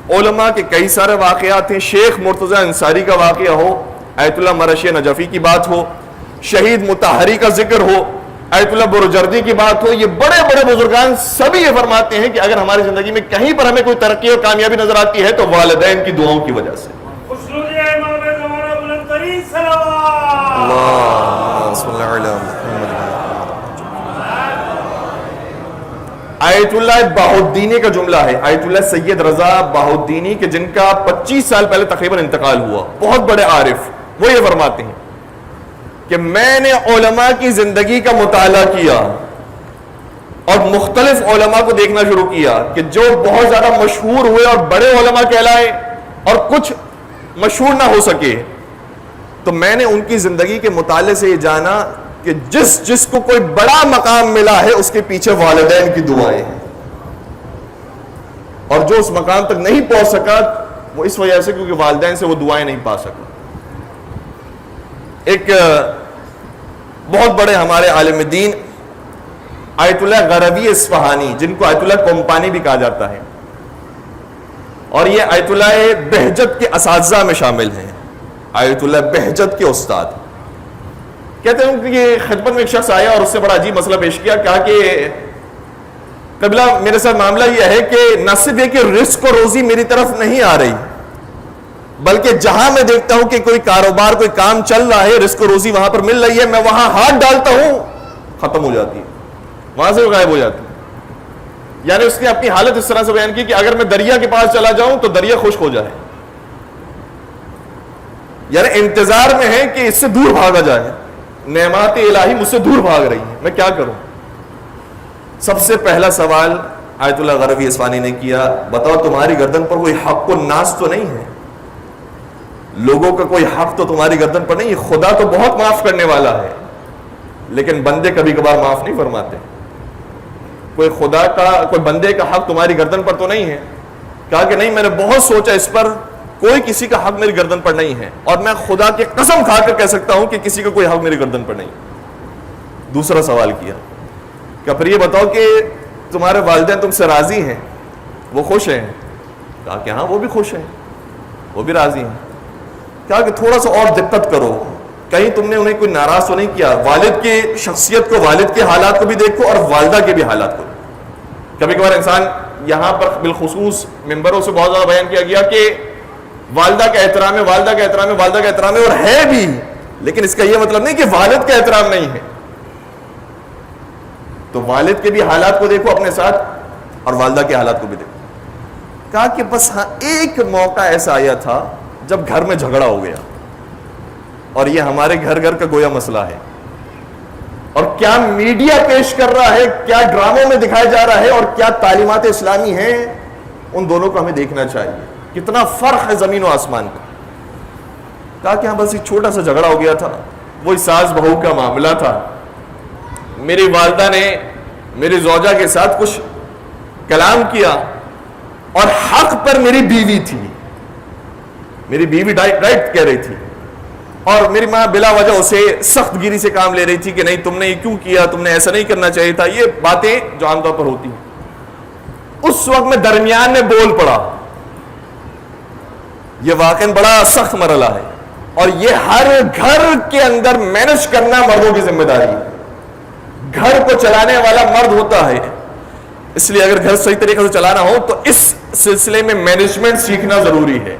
علماء کے کئی سارے واقعات ہیں. شیخ مرتضی انصاری کا واقعہ ہو, آیت اللہ مرشی نجفی کی بات ہو, شہید مطہری کا ذکر ہو, آیت اللہ برجردی کی بات ہو, یہ بڑے بڑے بزرگان سبھی یہ فرماتے ہیں کہ اگر ہماری زندگی میں کہیں پر ہمیں کوئی ترقی اور کامیابی نظر آتی ہے تو والدین کی دعاؤں کی وجہ سے. آیت اللہ بہاؤالدینی کا جملہ ہے, آیت اللہ سید رضا بہاؤالدینی کے جن کا 25 سال پہلے تقریباً انتقال ہوا, بہت بڑے عارف, وہ یہ فرماتے ہیں کہ میں نے علماء کی زندگی کا مطالعہ کیا اور مختلف علماء کو دیکھنا شروع کیا کہ جو بہت زیادہ مشہور ہوئے اور بڑے علماء کہلائے اور کچھ مشہور نہ ہو سکے, تو میں نے ان کی زندگی کے مطالعے سے یہ جانا کہ جس کو کوئی بڑا مقام ملا ہے اس کے پیچھے والدین کی دعائیں ہیں, اور جو اس مقام تک نہیں پہنچ سکا وہ اس وجہ سے کیونکہ والدین سے وہ دعائیں نہیں پا سکا. ایک بہت بڑے ہمارے عالم دین آیت اللہ غربی اصفہانی, جن کو آیت اللہ کمپانی بھی کہا جاتا ہے, اور یہ آیت اللہ بہجت کے اساتذہ میں شامل ہیں, آیت اللہ بہجت کے استاد. کہتے ہیں کہ یہ خدمت میں ایک شخص آیا اور اس سے بڑا عجیب مسئلہ پیش کیا, کہا کہ قبلہ میرے ساتھ معاملہ یہ ہے کہ نہ صرف یہ کہ رزق و روزی میری طرف نہیں آ رہی, بلکہ جہاں میں دیکھتا ہوں کہ کوئی کاروبار کوئی کام چل رہا ہے, رزق و روزی وہاں پر مل رہی ہے, میں وہاں ہاتھ ڈالتا ہوں ختم ہو جاتی ہے, وہاں سے وہ غائب ہو جاتی ہے. یعنی اس نے اپنی حالت اس طرح سے بیان کی کہ اگر میں دریا کے پاس چلا جاؤں تو دریا خشک ہو جائے, یعنی انتظار میں ہے کہ اس سے دور بھاگا جائے, نعمات الہی مجھ سے دور بھاگ رہی ہیں, میں کیا کروں. سب سے پہلا سوال آیت اللہ غربی اصفہانی نے کیا, بتاؤ تمہاری گردن پر کوئی حق و ناز تو نہیں ہے, لوگوں کا کوئی حق تو تمہاری گردن پر نہیں ہے. خدا تو بہت معاف کرنے والا ہے, لیکن بندے کبھی کبھار معاف نہیں فرماتے. کوئی خدا کا کوئی بندے کا حق تمہاری گردن پر تو نہیں ہے. کہا کہ نہیں, میں نے بہت سوچا اس پر, کوئی کسی کا حق میری گردن پر نہیں ہے, اور میں خدا کی قسم کھا کر کہہ سکتا ہوں کہ کسی کا کوئی حق میری گردن پر نہیں. دوسرا سوال کیا کہ پھر یہ بتاؤ کہ تمہارے والدین تم سے راضی ہیں, وہ خوش ہیں. کہا کہ ہاں وہ بھی خوش ہیں, وہ بھی راضی ہیں. کہا کہ تھوڑا سا اور دقت کرو, کہیں تم نے انہیں کوئی ناراض تو نہیں کیا. والد کی شخصیت کو, والد کے حالات کو بھی دیکھو اور والدہ کے بھی حالات کو. کبھی کبھار انسان یہاں پر بالخصوص ممبروں سے بہت زیادہ بیان کیا گیا کہ والدہ کا احترام ہے, والدہ کا احترام ہے, والدہ کا احترام ہے, اور ہے بھی, لیکن اس کا یہ مطلب نہیں کہ والد کا احترام نہیں ہے. تو والد کے بھی حالات کو دیکھو اپنے ساتھ اور والدہ کے حالات کو بھی دیکھو. کہا کہ بس ہاں ایک موقع ایسا آیا تھا جب گھر میں جھگڑا ہو گیا, اور یہ ہمارے گھر گھر کا گویا مسئلہ ہے, اور کیا میڈیا پیش کر رہا ہے, کیا ڈراموں میں دکھایا جا رہا ہے, اور کیا تعلیمات اسلامی ہیں, ان دونوں کو ہمیں دیکھنا چاہیے. کتنا فرق ہے زمین و آسمان کا. کہا کہ ہاں بس ایک چھوٹا سا جھگڑا ہو گیا تھا, وہی ساس بہو کا معاملہ تھا. میری والدہ نے میری زوجہ کے ساتھ کچھ کلام کیا, اور حق پر میری بیوی تھی, میری بیوی رائٹ کہہ رہی تھی, اور میری ماں بلا وجہ اسے سخت گیری سے کام لے رہی تھی کہ نہیں تم نے یہ کیوں کیا, تم نے ایسا نہیں کرنا چاہیے تھا. یہ باتیں جو عام طور پر ہوتی ہیں. اس وقت میں درمیان میں بول پڑا. یہ واقعاً بڑا سخت مرحلہ ہے, اور یہ ہر گھر کے اندر مینج کرنا مردوں کی ذمہ داری ہے. گھر کو چلانے والا مرد ہوتا ہے, اس لیے اگر گھر صحیح طریقے سے چلانا ہو تو اس سلسلے میں مینجمنٹ سیکھنا ضروری ہے.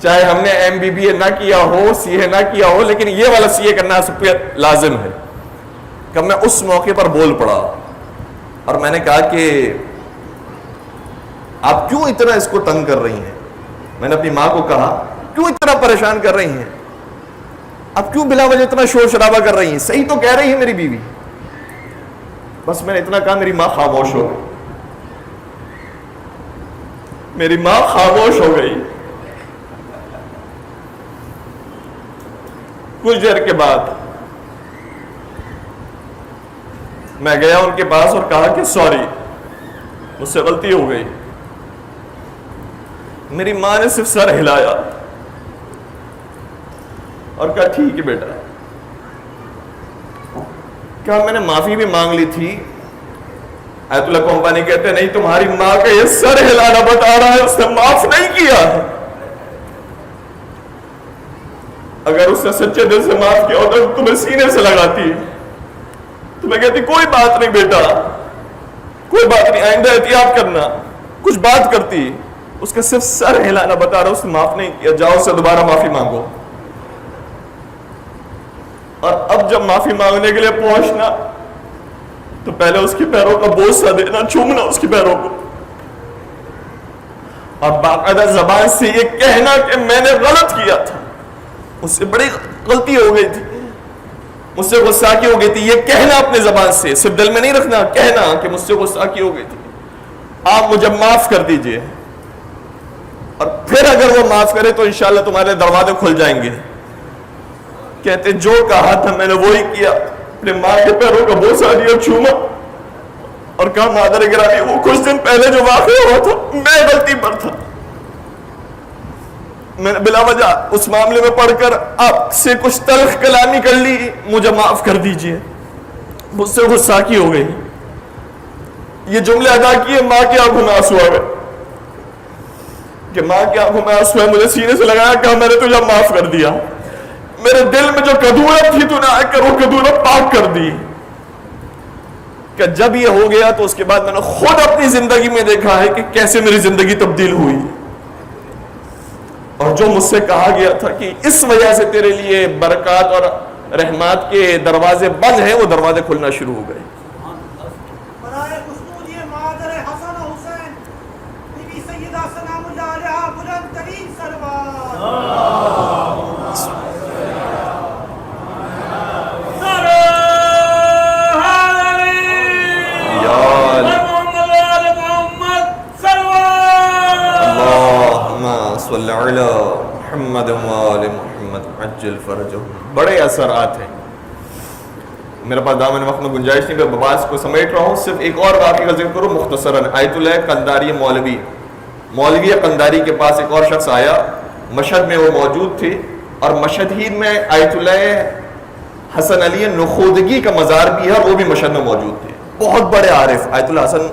چاہے ہم نے MBBA نہ کیا ہو, CA نہ کیا ہو, لیکن یہ والا CA کرنا سب پہ لازم ہے. کہ میں اس موقع پر بول پڑا, اور میں نے کہا کہ آپ کیوں اتنا اس کو تنگ کر رہی ہیں. میں نے اپنی ماں کو کہا کیوں اتنا پریشان کر رہی ہیں, اب کیوں بلا وجہ اتنا شور شرابہ کر رہی ہیں, صحیح تو کہہ رہی ہے میری بیوی. بس میں نے اتنا کہا, میری ماں خاموش ہو گئی. میری ماں خاموش ہو گئی. کچھ دیر کے بعد میں گیا ان کے پاس اور کہا کہ سوری, مجھ سے غلطی ہو گئی. میری ماں نے صرف سر ہلایا اور کہا ٹھیک ہے بیٹا. کہا میں نے معافی بھی مانگ لی تھی, آیت اللہ کمپانی کہتے نہیں، تمہاری ماں کا یہ سر ہلانا بتا رہا ہے، اس نے معاف نہیں کیا. اگر اس نے سچے دل سے معاف کیا ہوتا تو تمہیں سینے سے لگاتی، تمہیں کہتی کوئی بات نہیں بیٹا، کوئی بات نہیں، آئندہ احتیاط کرنا، کچھ بات کرتی. اس کا صرف سر ہلانا بتا رہا، اس نے معاف نہیں کیا، جاؤ سے دوبارہ معافی مانگو. اور اب جب معافی مانگنے کے لیے پہنچنا تو پہلے اس کے پیروں کا بوسہ دینا، چومنا اس کے پیروں کو، اور باقاعدہ زبان سے یہ کہنا کہ میں نے غلط کیا تھا، مجھ سے بڑی غلطی ہو گئی تھی، مجھ سے غصہ کی ہو گئی تھی. یہ کہنا اپنے زبان سے، صرف دل میں نہیں رکھنا، کہنا کہ مجھ سے غصہ کی ہو گئی تھی، آپ مجھے معاف کر دیجئے. اور پھر اگر وہ معاف کرے تو انشاءاللہ تمہارے دروازے کھل جائیں گے. کہتے جو کہا تھا میں نے وہی کیا، اپنے ماں کے پیروں کا بوسہ دیا، چوما اور کہا مادر گرامی وہ کچھ دن پہلے جو واقعہ ہوا تھا میں غلطی پر تھا، میں نے بلا وجہ اس معاملے میں پڑھ کر آپ سے کچھ تلخ کلامی کر لی، مجھے معاف کر دیجئے، مجھ سے غصہ کی ہو گئی. یہ جملے ادا کیے، ماں کی آنکھوں میں آنسو آ گئے کہ ماں کی آنکھوں میں آنسو ہے. مجھے سینے سے لگایا، کہا میں نے تجھے معاف کر دیا، میرے دل میں جو کدورت تھی تو نے آ کر وہ کدورت پاک کر دی. کہ جب یہ ہو گیا تو اس کے بعد میں نے خود اپنی زندگی میں دیکھا ہے کہ کیسے میری زندگی تبدیل ہوئی. اور جو مجھ سے کہا گیا تھا کہ اس وجہ سے تیرے لیے برکات اور رحمات کے دروازے بند ہیں، وہ دروازے کھلنا شروع ہو گئے. محمد وآل محمد عجل فرجہم. بڑے اثرات ہیں. میرے پاس دامن وقت میں گنجائش نہیں، میں بباس کو سمیٹ رہا ہوں. صرف ایک اور واقعہ کا ذکر کروں مختصراً. آیت اللہ قنداری مولوی قنداری کے پاس ایک اور شخص آیا، مشہد میں وہ موجود تھے، اور مشہد ہی میں آیت اللہ حسن علی نخودگی کا مزار بھی ہے، اور وہ بھی مشہد میں موجود تھے. بہت بڑے عارف آیت اللہ حسن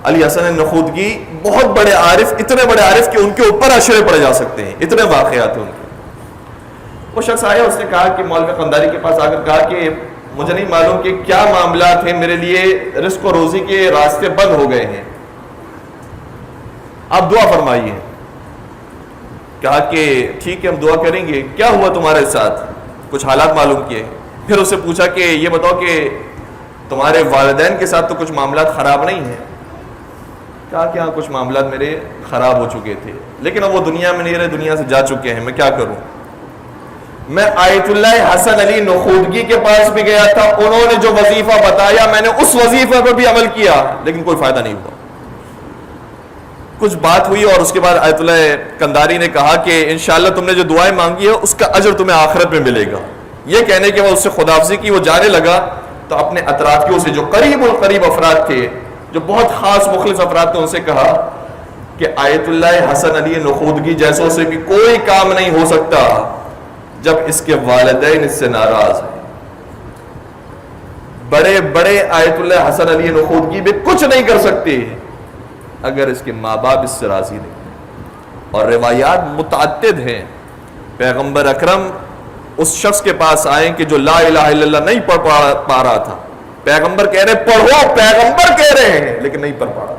علی حسن نخودگی، بہت بڑے عارف، اتنے بڑے عارف کہ ان کے اوپر اشرے پڑے جا سکتے ہیں، اتنے واقعات ہیں ان کے. وہ شخص آیا، اس نے کہا کہ مولوی قنداری کے پاس آ کر کہا کہ مجھے نہیں معلوم کہ کیا معاملات ہیں، میرے لیے رزق و روزی کے راستے بند ہو گئے ہیں، آپ دعا فرمائیے. کہا کہ ٹھیک ہے ہم دعا کریں گے. کیا ہوا تمہارے ساتھ؟ کچھ حالات معلوم کیے. پھر اس سے پوچھا کہ یہ بتاؤ کہ تمہارے والدین کے ساتھ تو کچھ معاملات خراب نہیں ہیں؟ کہا کہ ہاں کچھ معاملات میرے خراب ہو چکے تھے، لیکن اب وہ دنیا میں نہیں رہے، دنیا سے جا چکے ہیں، میں کیا کروں؟ میں آیت اللہ حسن علی نخودگی کے پاس بھی گیا تھا، انہوں نے جو وظیفہ بتایا میں نے اس وظیفے پر بھی عمل کیا، لیکن کوئی فائدہ نہیں ہوا. کچھ بات ہوئی اور اس کے بعد آیت اللہ قنداری نے کہا کہ انشاءاللہ تم نے جو دعائیں مانگی ہے اس کا اجر تمہیں آخرت میں ملے گا. یہ کہنے کے بعد اس سے خداحافظی کی، وہ جانے لگا تو اپنے اطرافیوں سے جو قریب القریب افراد تھے، جو بہت خاص مخلص افراد تھے، ان سے کہا کہ آیت اللہ حسن علی نخودگی جیسوں سے بھی کوئی کام نہیں ہو سکتا جب اس کے والدین اس سے ناراض ہیں. بڑے بڑے آیت اللہ حسن علی نخودگی بھی کچھ نہیں کر سکتے اگر اس کے ماں باپ اس سے راضی نہیں. اور روایات متعدد ہیں. پیغمبر اکرم اس شخص کے پاس آئے کہ جو لا الہ الا اللہ نہیں پڑھ پا رہا تھا. پیغمبر کہہ رہے پڑھو، پیغمبر کہہ رہے ہیں لیکن نہیں پڑھ پا رہا.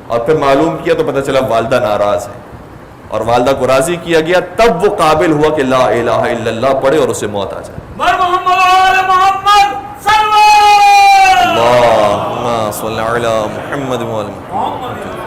اور پھر معلوم کیا تو پتہ چلا والدہ ناراض ہے، اور والدہ کو راضی کیا گیا، تب وہ قابل ہوا کہ لا الہ الا اللہ پڑھے اور اسے موت آ جائے. اللہم صلی علی محمد و آل محمد.